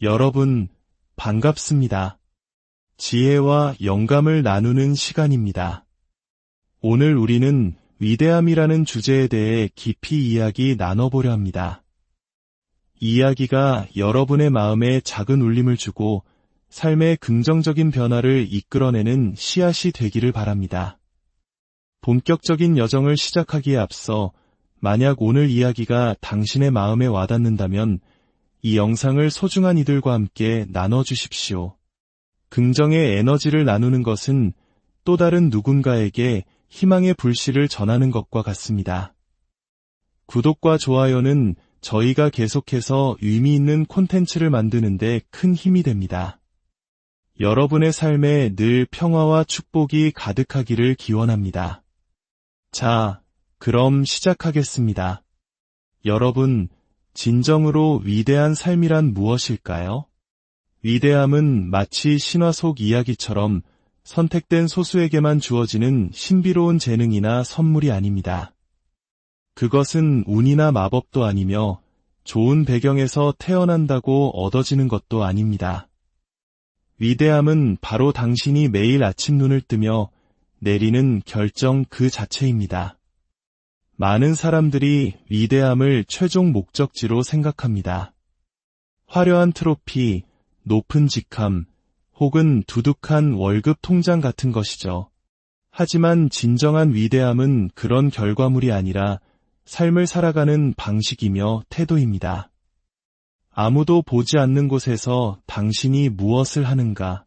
여러분, 반갑습니다. 지혜와 영감을 나누는 시간입니다. 오늘 우리는 위대함이라는 주제에 대해 깊이 이야기 나눠보려 합니다. 이 이야기가 여러분의 마음에 작은 울림을 주고 삶의 긍정적인 변화를 이끌어내는 씨앗이 되기를 바랍니다. 본격적인 여정을 시작하기에 앞서 만약 오늘 이야기가 당신의 마음에 와닿는다면 이 영상을 소중한 이들과 함께 나눠주십시오. 긍정의 에너지를 나누는 것은 또 다른 누군가에게 희망의 불씨를 전하는 것과 같습니다. 구독과 좋아요는 저희가 계속해서 의미 있는 콘텐츠를 만드는 데 큰 힘이 됩니다. 여러분의 삶에 늘 평화와 축복이 가득하기를 기원합니다. 자, 그럼 시작하겠습니다. 여러분, 진정으로 위대한 삶이란 무엇일까요? 위대함은 마치 신화 속 이야기처럼 선택된 소수에게만 주어지는 신비로운 재능이나 선물이 아닙니다. 그것은 운이나 마법도 아니며 좋은 배경에서 태어난다고 얻어지는 것도 아닙니다. 위대함은 바로 당신이 매일 아침 눈을 뜨며 내리는 결정 그 자체입니다. 많은 사람들이 위대함을 최종 목적지로 생각합니다. 화려한 트로피, 높은 직함, 혹은 두둑한 월급 통장 같은 것이죠. 하지만 진정한 위대함은 그런 결과물이 아니라 삶을 살아가는 방식이며 태도입니다. 아무도 보지 않는 곳에서 당신이 무엇을 하는가?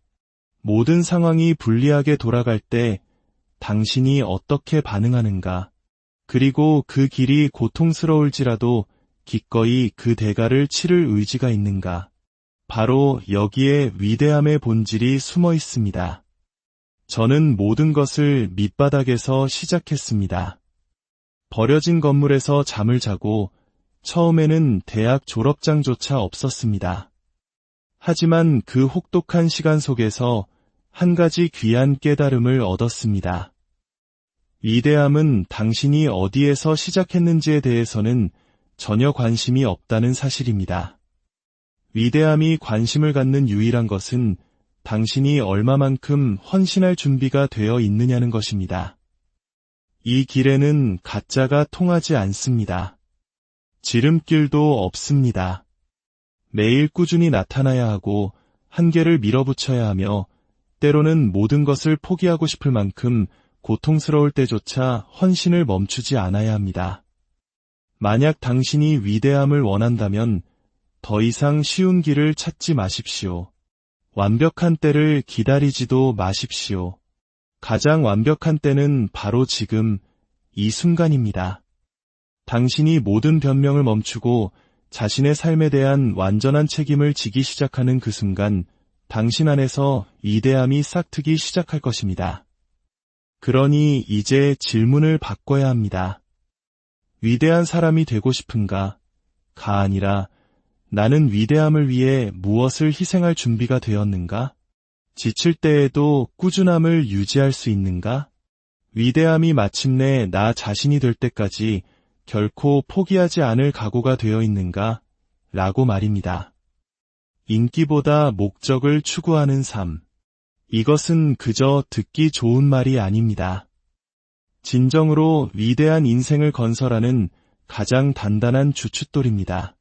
모든 상황이 불리하게 돌아갈 때 당신이 어떻게 반응하는가? 그리고 그 길이 고통스러울지라도 기꺼이 그 대가를 치를 의지가 있는가? 바로 여기에 위대함의 본질이 숨어 있습니다. 저는 모든 것을 밑바닥에서 시작했습니다. 버려진 건물에서 잠을 자고 처음에는 대학 졸업장조차 없었습니다. 하지만 그 혹독한 시간 속에서 한 가지 귀한 깨달음을 얻었습니다. 위대함은 당신이 어디에서 시작했는지에 대해서는 전혀 관심이 없다는 사실입니다. 위대함이 관심을 갖는 유일한 것은 당신이 얼마만큼 헌신할 준비가 되어 있느냐는 것입니다. 이 길에는 가짜가 통하지 않습니다. 지름길도 없습니다. 매일 꾸준히 나타나야 하고 한계를 밀어붙여야 하며 때로는 모든 것을 포기하고 싶을 만큼 고통스러울 때조차 헌신을 멈추지 않아야 합니다. 만약 당신이 위대함을 원한다면 더 이상 쉬운 길을 찾지 마십시오. 완벽한 때를 기다리지도 마십시오. 가장 완벽한 때는 바로 지금, 이 순간입니다. 당신이 모든 변명을 멈추고 자신의 삶에 대한 완전한 책임을 지기 시작하는 그 순간, 당신 안에서 위대함이 싹트기 시작할 것입니다. 그러니 이제 질문을 바꿔야 합니다. 위대한 사람이 되고 싶은가? 가 아니라 나는 위대함을 위해 무엇을 희생할 준비가 되었는가? 지칠 때에도 꾸준함을 유지할 수 있는가? 위대함이 마침내 나 자신이 될 때까지 결코 포기하지 않을 각오가 되어 있는가? 라고 말입니다. 인기보다 목적을 추구하는 삶. 이것은 그저 듣기 좋은 말이 아닙니다. 진정으로 위대한 인생을 건설하는 가장 단단한 주춧돌입니다.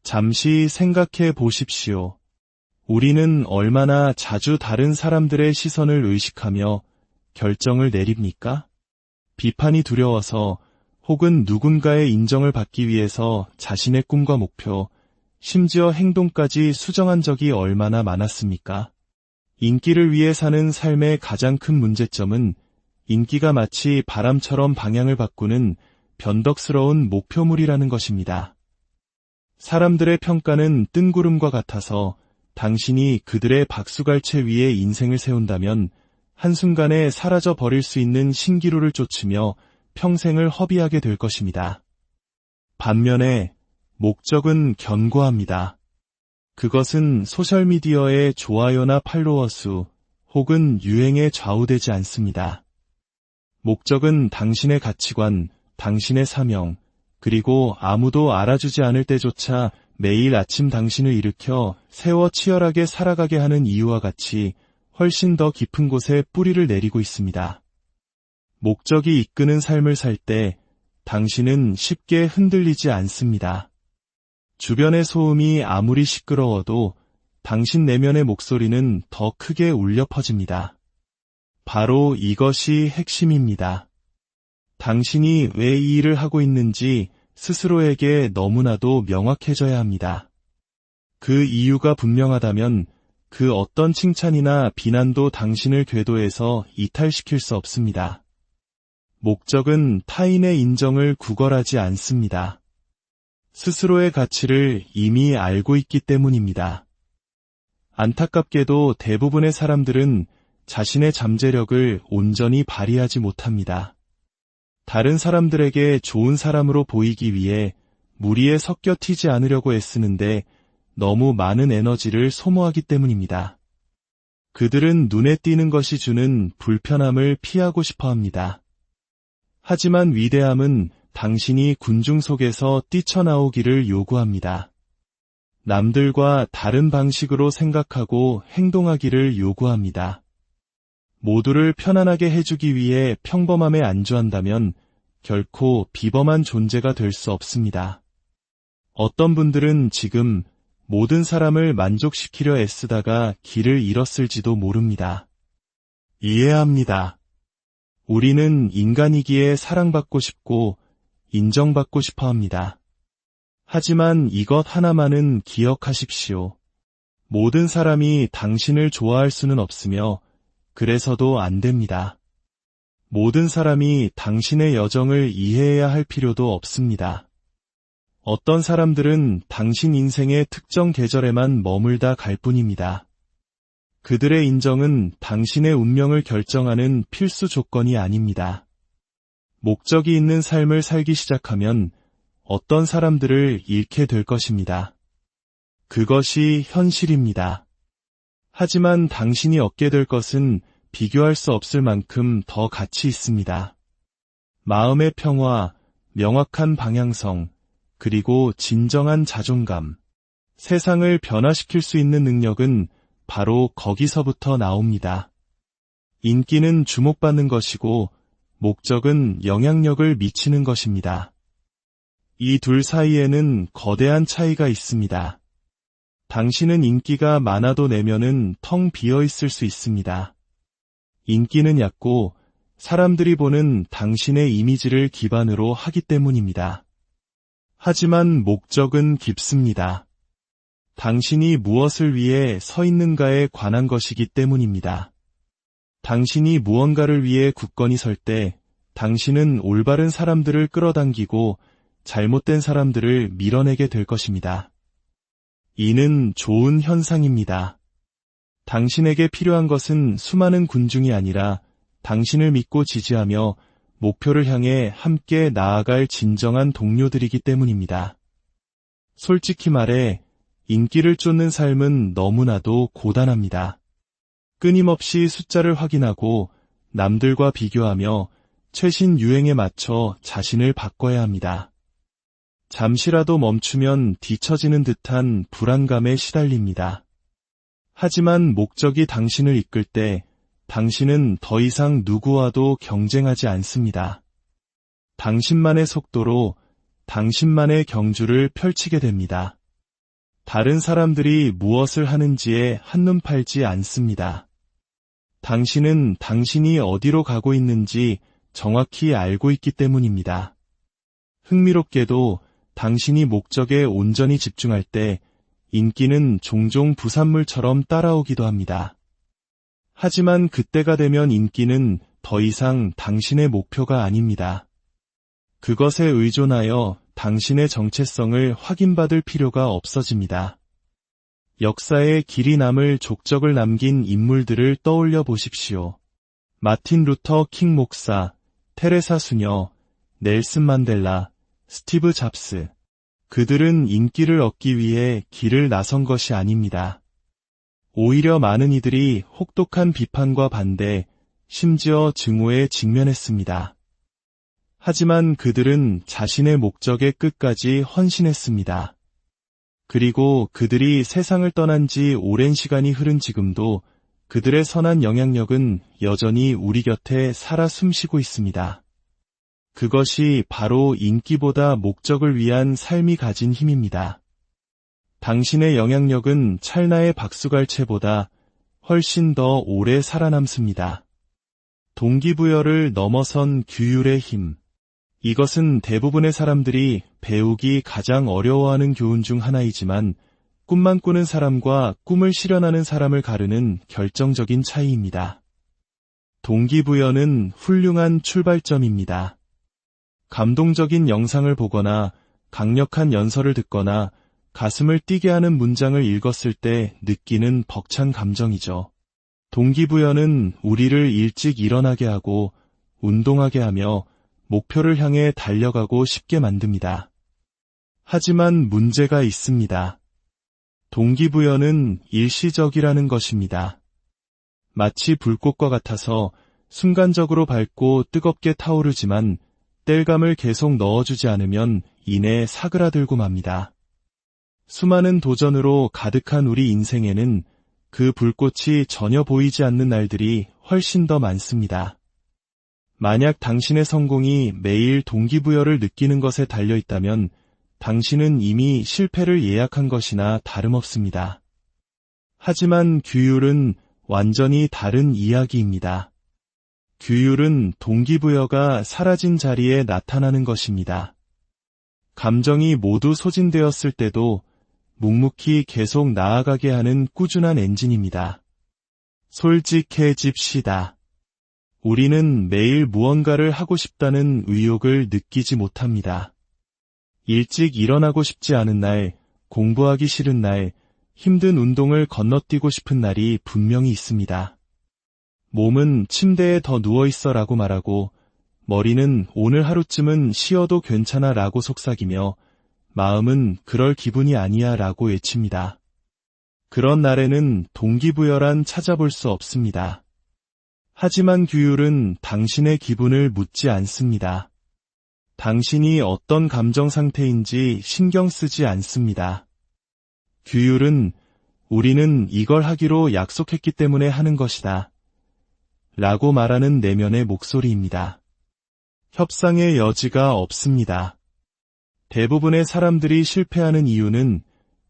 잠시 생각해 보십시오. 우리는 얼마나 자주 다른 사람들의 시선을 의식하며 결정을 내립니까? 비판이 두려워서 혹은 누군가의 인정을 받기 위해서 자신의 꿈과 목표, 심지어 행동까지 수정한 적이 얼마나 많았습니까? 인기를 위해 사는 삶의 가장 큰 문제점은 인기가 마치 바람처럼 방향을 바꾸는 변덕스러운 목표물이라는 것입니다. 사람들의 평가는 뜬구름과 같아서 당신이 그들의 박수갈채 위에 인생을 세운다면 한순간에 사라져 버릴 수 있는 신기루를 쫓으며 평생을 허비하게 될 것입니다. 반면에 목적은 견고합니다. 그것은 소셜미디어의 좋아요나 팔로워 수 혹은 유행에 좌우되지 않습니다. 목적은 당신의 가치관, 당신의 사명, 그리고 아무도 알아주지 않을 때조차 매일 아침 당신을 일으켜 세워 치열하게 살아가게 하는 이유와 같이 훨씬 더 깊은 곳에 뿌리를 내리고 있습니다. 목적이 이끄는 삶을 살 때 당신은 쉽게 흔들리지 않습니다. 주변의 소음이 아무리 시끄러워도 당신 내면의 목소리는 더 크게 울려 퍼집니다. 바로 이것이 핵심입니다. 당신이 왜 이 일을 하고 있는지 스스로에게 너무나도 명확해져야 합니다. 그 이유가 분명하다면 그 어떤 칭찬이나 비난도 당신을 궤도에서 이탈시킬 수 없습니다. 목적은 타인의 인정을 구걸하지 않습니다. 스스로의 가치를 이미 알고 있기 때문입니다. 안타깝게도 대부분의 사람들은 자신의 잠재력을 온전히 발휘하지 못합니다. 다른 사람들에게 좋은 사람으로 보이기 위해 무리에 섞여 튀지 않으려고 애쓰는데 너무 많은 에너지를 소모하기 때문입니다. 그들은 눈에 띄는 것이 주는 불편함을 피하고 싶어 합니다. 하지만 위대함은 당신이 군중 속에서 뛰쳐나오기를 요구합니다. 남들과 다른 방식으로 생각하고 행동하기를 요구합니다. 모두를 편안하게 해주기 위해 평범함에 안주한다면 결코 비범한 존재가 될 수 없습니다. 어떤 분들은 지금 모든 사람을 만족시키려 애쓰다가 길을 잃었을지도 모릅니다. 이해합니다. 우리는 인간이기에 사랑받고 싶고 인정받고 싶어 합니다. 하지만 이것 하나만은 기억하십시오. 모든 사람이 당신을 좋아할 수는 없으며 그래서도 안 됩니다. 모든 사람이 당신의 여정을 이해해야 할 필요도 없습니다. 어떤 사람들은 당신 인생의 특정 계절에만 머물다 갈 뿐입니다. 그들의 인정은 당신의 운명을 결정하는 필수 조건이 아닙니다. 목적이 있는 삶을 살기 시작하면 어떤 사람들을 잃게 될 것입니다. 그것이 현실입니다. 하지만 당신이 얻게 될 것은 비교할 수 없을 만큼 더 가치 있습니다. 마음의 평화, 명확한 방향성, 그리고 진정한 자존감. 세상을 변화시킬 수 있는 능력은 바로 거기서부터 나옵니다. 인기는 주목받는 것이고 목적은 영향력을 미치는 것입니다. 이 둘 사이에는 거대한 차이가 있습니다. 당신은 인기가 많아도 내면은 텅 비어 있을 수 있습니다. 인기는 얕고 사람들이 보는 당신의 이미지를 기반으로 하기 때문입니다. 하지만 목적은 깊습니다. 당신이 무엇을 위해 서 있는가에 관한 것이기 때문입니다. 당신이 무언가를 위해 굳건히 설 때 당신은 올바른 사람들을 끌어당기고 잘못된 사람들을 밀어내게 될 것입니다. 이는 좋은 현상입니다. 당신에게 필요한 것은 수많은 군중이 아니라 당신을 믿고 지지하며 목표를 향해 함께 나아갈 진정한 동료들이기 때문입니다. 솔직히 말해 인기를 쫓는 삶은 너무나도 고단합니다. 끊임없이 숫자를 확인하고 남들과 비교하며 최신 유행에 맞춰 자신을 바꿔야 합니다. 잠시라도 멈추면 뒤처지는 듯한 불안감에 시달립니다. 하지만 목적이 당신을 이끌 때 당신은 더 이상 누구와도 경쟁하지 않습니다. 당신만의 속도로 당신만의 경주를 펼치게 됩니다. 다른 사람들이 무엇을 하는지에 한눈 팔지 않습니다. 당신은 당신이 어디로 가고 있는지 정확히 알고 있기 때문입니다. 흥미롭게도 당신이 목적에 온전히 집중할 때 인기는 종종 부산물처럼 따라오기도 합니다. 하지만 그때가 되면 인기는 더 이상 당신의 목표가 아닙니다. 그것에 의존하여 당신의 정체성을 확인받을 필요가 없어집니다. 역사에 길이 남을 족적을 남긴 인물들을 떠올려 보십시오. 마틴 루터 킹 목사, 테레사 수녀, 넬슨 만델라, 스티브 잡스. 그들은 인기를 얻기 위해 길을 나선 것이 아닙니다. 오히려 많은 이들이 혹독한 비판과 반대, 심지어 증오에 직면했습니다. 하지만 그들은 자신의 목적의 끝까지 헌신했습니다. 그리고 그들이 세상을 떠난 지 오랜 시간이 흐른 지금도 그들의 선한 영향력은 여전히 우리 곁에 살아 숨쉬고 있습니다. 그것이 바로 인기보다 목적을 위한 삶이 가진 힘입니다. 당신의 영향력은 찰나의 박수갈채보다 훨씬 더 오래 살아남습니다. 동기부여를 넘어선 규율의 힘. 이것은 대부분의 사람들이 배우기 가장 어려워하는 교훈 중 하나이지만 꿈만 꾸는 사람과 꿈을 실현하는 사람을 가르는 결정적인 차이입니다. 동기부여는 훌륭한 출발점입니다. 감동적인 영상을 보거나 강력한 연설을 듣거나 가슴을 뛰게 하는 문장을 읽었을 때 느끼는 벅찬 감정이죠. 동기부여는 우리를 일찍 일어나게 하고 운동하게 하며 목표를 향해 달려가고 싶게 만듭니다. 하지만 문제가 있습니다. 동기부여는 일시적이라는 것입니다. 마치 불꽃과 같아서 순간적으로 밝고 뜨겁게 타오르지만 땔감을 계속 넣어주지 않으면 이내 사그라들고 맙니다. 수많은 도전으로 가득한 우리 인생에는 그 불꽃이 전혀 보이지 않는 날들이 훨씬 더 많습니다. 만약 당신의 성공이 매일 동기부여를 느끼는 것에 달려 있다면 당신은 이미 실패를 예약한 것이나 다름없습니다. 하지만 규율은 완전히 다른 이야기입니다. 규율은 동기부여가 사라진 자리에 나타나는 것입니다. 감정이 모두 소진되었을 때도 묵묵히 계속 나아가게 하는 꾸준한 엔진입니다. 솔직해집시다. 우리는 매일 무언가를 하고 싶다는 의욕을 느끼지 못합니다. 일찍 일어나고 싶지 않은 날, 공부하기 싫은 날, 힘든 운동을 건너뛰고 싶은 날이 분명히 있습니다. 몸은 침대에 더 누워있어 라고 말하고 머리는 오늘 하루쯤은 쉬어도 괜찮아 라고 속삭이며 마음은 그럴 기분이 아니야 라고 외칩니다. 그런 날에는 동기부여란 찾아볼 수 없습니다. 하지만 규율은 당신의 기분을 묻지 않습니다. 당신이 어떤 감정 상태인지 신경 쓰지 않습니다. 규율은 우리는 이걸 하기로 약속했기 때문에 하는 것이다 라고 말하는 내면의 목소리입니다. 협상의 여지가 없습니다. 대부분의 사람들이 실패하는 이유는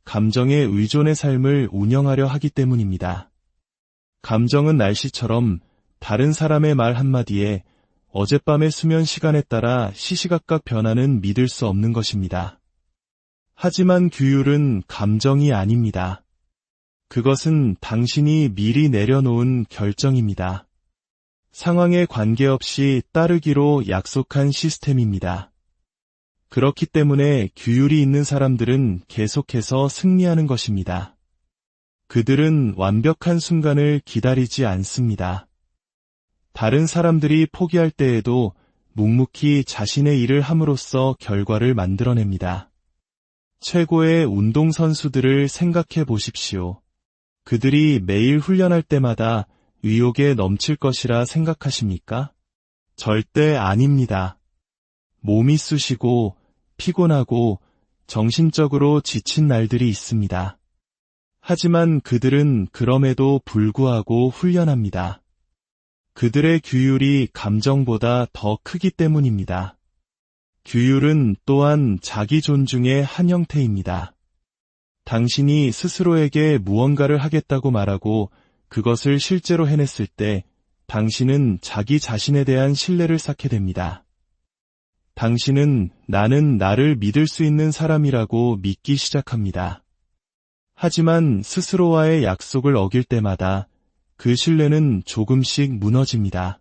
감정에 의존의 삶을 운영하려 하기 때문입니다. 감정은 날씨처럼 다른 사람의 말 한마디에 어젯밤의 수면 시간에 따라 시시각각 변하는 믿을 수 없는 것입니다. 하지만 규율은 감정이 아닙니다. 그것은 당신이 미리 내려놓은 결정입니다. 상황에 관계없이 따르기로 약속한 시스템입니다. 그렇기 때문에 규율이 있는 사람들은 계속해서 승리하는 것입니다. 그들은 완벽한 순간을 기다리지 않습니다. 다른 사람들이 포기할 때에도 묵묵히 자신의 일을 함으로써 결과를 만들어냅니다. 최고의 운동선수들을 생각해 보십시오. 그들이 매일 훈련할 때마다 의욕에 넘칠 것이라 생각하십니까? 절대 아닙니다. 몸이 쑤시고 피곤하고 정신적으로 지친 날들이 있습니다. 하지만 그들은 그럼에도 불구하고 훈련합니다. 그들의 규율이 감정보다 더 크기 때문입니다. 규율은 또한 자기 존중의 한 형태입니다. 당신이 스스로에게 무언가를 하겠다고 말하고 그것을 실제로 해냈을 때 당신은 자기 자신에 대한 신뢰를 쌓게 됩니다. 당신은 나는 나를 믿을 수 있는 사람이라고 믿기 시작합니다. 하지만 스스로와의 약속을 어길 때마다 그 신뢰는 조금씩 무너집니다.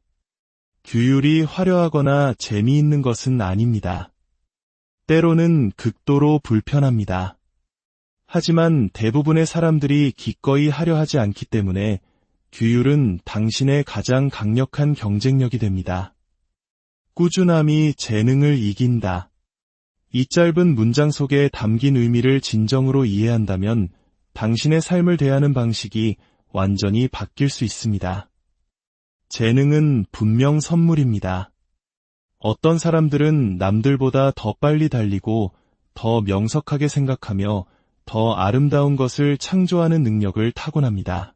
규율이 화려하거나 재미있는 것은 아닙니다. 때로는 극도로 불편합니다. 하지만 대부분의 사람들이 기꺼이 하려 하지 않기 때문에 규율은 당신의 가장 강력한 경쟁력이 됩니다. 꾸준함이 재능을 이긴다. 이 짧은 문장 속에 담긴 의미를 진정으로 이해한다면 당신의 삶을 대하는 방식이 완전히 바뀔 수 있습니다. 재능은 분명 선물입니다. 어떤 사람들은 남들보다 더 빨리 달리고 더 명석하게 생각하며 더 아름다운 것을 창조하는 능력을 타고납니다.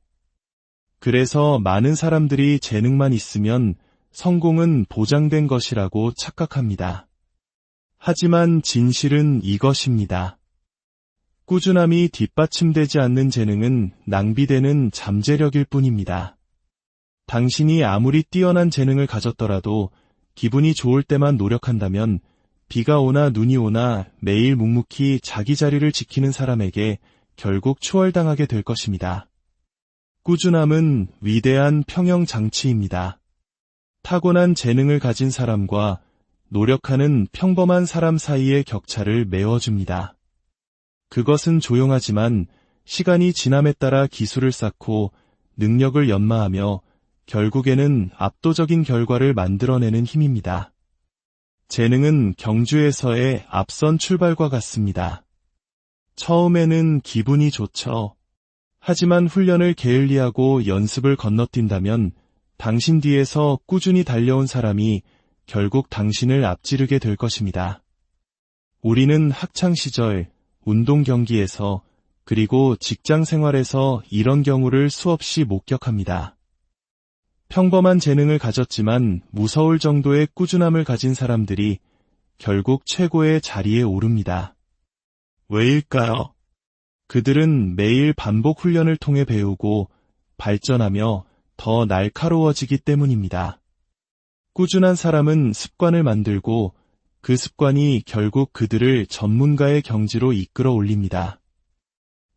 그래서 많은 사람들이 재능만 있으면 성공은 보장된 것이라고 착각합니다. 하지만 진실은 이것입니다. 꾸준함이 뒷받침되지 않는 재능은 낭비되는 잠재력일 뿐입니다. 당신이 아무리 뛰어난 재능을 가졌더라도 기분이 좋을 때만 노력한다면 비가 오나 눈이 오나 매일 묵묵히 자기 자리를 지키는 사람에게 결국 추월당하게 될 것입니다. 꾸준함은 위대한 평형장치입니다. 타고난 재능을 가진 사람과 노력하는 평범한 사람 사이의 격차를 메워줍니다. 그것은 조용하지만 시간이 지남에 따라 기술을 쌓고 능력을 연마하며 결국에는 압도적인 결과를 만들어내는 힘입니다. 재능은 경주에서의 앞선 출발과 같습니다. 처음에는 기분이 좋죠. 하지만 훈련을 게을리하고 연습을 건너뛴다면 당신 뒤에서 꾸준히 달려온 사람이 결국 당신을 앞지르게 될 것입니다. 우리는 학창시절, 운동 경기에서 그리고 직장 생활에서 이런 경우를 수없이 목격합니다. 평범한 재능을 가졌지만 무서울 정도의 꾸준함을 가진 사람들이 결국 최고의 자리에 오릅니다. 왜일까요? 그들은 매일 반복 훈련을 통해 배우고 발전하며 더 날카로워지기 때문입니다. 꾸준한 사람은 습관을 만들고 그 습관이 결국 그들을 전문가의 경지로 이끌어 올립니다.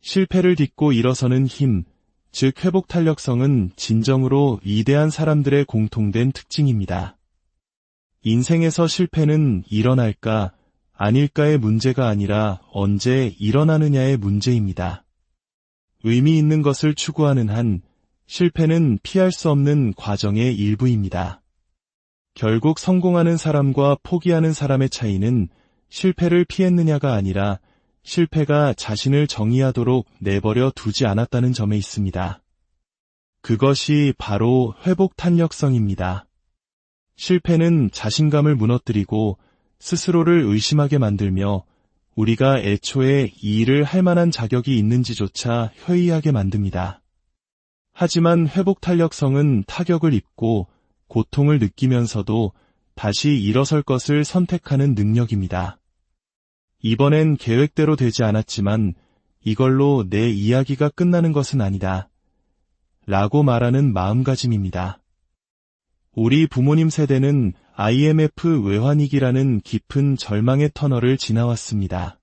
실패를 딛고 일어서는 힘, 즉 회복 탄력성은 진정으로 위대한 사람들의 공통된 특징입니다. 인생에서 실패는 일어날까 아닐까의 문제가 아니라 언제 일어나느냐의 문제입니다. 의미 있는 것을 추구하는 한 실패는 피할 수 없는 과정의 일부입니다. 결국 성공하는 사람과 포기하는 사람의 차이는 실패를 피했느냐가 아니라 실패가 자신을 정의하도록 내버려 두지 않았다는 점에 있습니다. 그것이 바로 회복 탄력성입니다. 실패는 자신감을 무너뜨리고 스스로를 의심하게 만들며 우리가 애초에 이 일을 할 만한 자격이 있는지조차 회의하게 만듭니다. 하지만 회복 탄력성은 타격을 입고 고통을 느끼면서도 다시 일어설 것을 선택하는 능력입니다. 이번엔 계획대로 되지 않았지만 이걸로 내 이야기가 끝나는 것은 아니다. 라고 말하는 마음가짐입니다. 우리 부모님 세대는 IMF 외환위기라는 깊은 절망의 터널을 지나왔습니다.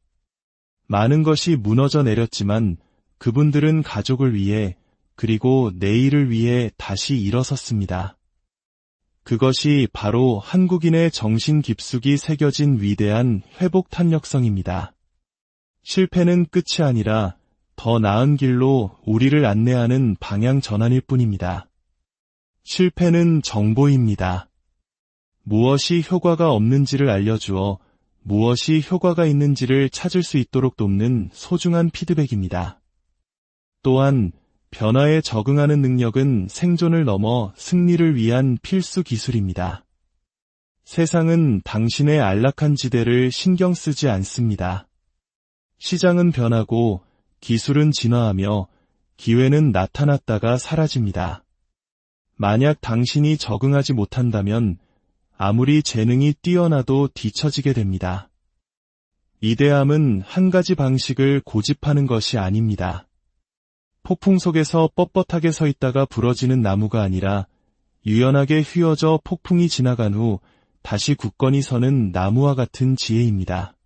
많은 것이 무너져 내렸지만 그분들은 가족을 위해 그리고 내일을 위해 다시 일어섰습니다. 그것이 바로 한국인의 정신 깊숙이 새겨진 위대한 회복 탄력성입니다. 실패는 끝이 아니라 더 나은 길로 우리를 안내하는 방향 전환일 뿐입니다. 실패는 정보입니다. 무엇이 효과가 없는지를 알려주어 무엇이 효과가 있는지를 찾을 수 있도록 돕는 소중한 피드백입니다. 또한 변화에 적응하는 능력은 생존을 넘어 승리를 위한 필수 기술입니다. 세상은 당신의 안락한 지대를 신경 쓰지 않습니다. 시장은 변하고 기술은 진화하며 기회는 나타났다가 사라집니다. 만약 당신이 적응하지 못한다면 아무리 재능이 뛰어나도 뒤처지게 됩니다. 위대함은 한 가지 방식을 고집하는 것이 아닙니다. 폭풍 속에서 뻣뻣하게 서 있다가 부러지는 나무가 아니라 유연하게 휘어져 폭풍이 지나간 후 다시 굳건히 서는 나무와 같은 지혜입니다.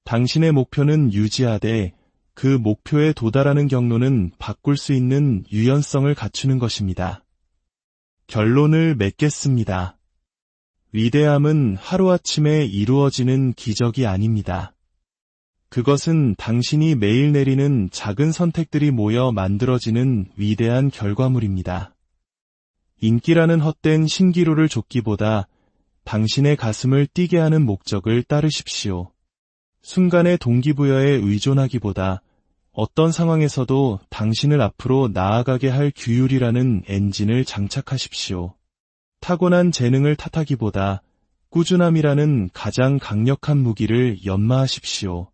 당신의 목표는 유지하되 그 목표에 도달하는 경로는 바꿀 수 있는 유연성을 갖추는 것입니다. 결론을 맺겠습니다. 위대함은 하루아침에 이루어지는 기적이 아닙니다. 그것은 당신이 매일 내리는 작은 선택들이 모여 만들어지는 위대한 결과물입니다. 인기라는 헛된 신기루를 쫓기보다 당신의 가슴을 뛰게 하는 목적을 따르십시오. 순간의 동기부여에 의존하기보다 어떤 상황에서도 당신을 앞으로 나아가게 할 규율이라는 엔진을 장착하십시오. 타고난 재능을 탓하기보다 꾸준함이라는 가장 강력한 무기를 연마하십시오.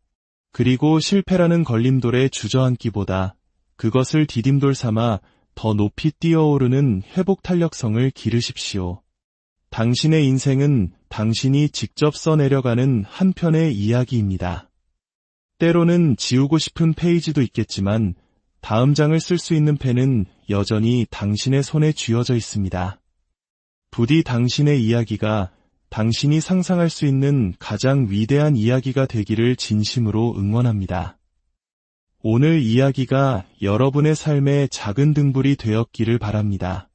그리고 실패라는 걸림돌에 주저앉기보다 그것을 디딤돌 삼아 더 높이 뛰어오르는 회복 탄력성을 기르십시오. 당신의 인생은 당신이 직접 써내려가는 한 편의 이야기입니다. 때로는 지우고 싶은 페이지도 있겠지만 다음 장을 쓸 수 있는 펜은 여전히 당신의 손에 쥐어져 있습니다. 부디 당신의 이야기가 당신이 상상할 수 있는 가장 위대한 이야기가 되기를 진심으로 응원합니다. 오늘 이야기가 여러분의 삶의 작은 등불이 되었기를 바랍니다.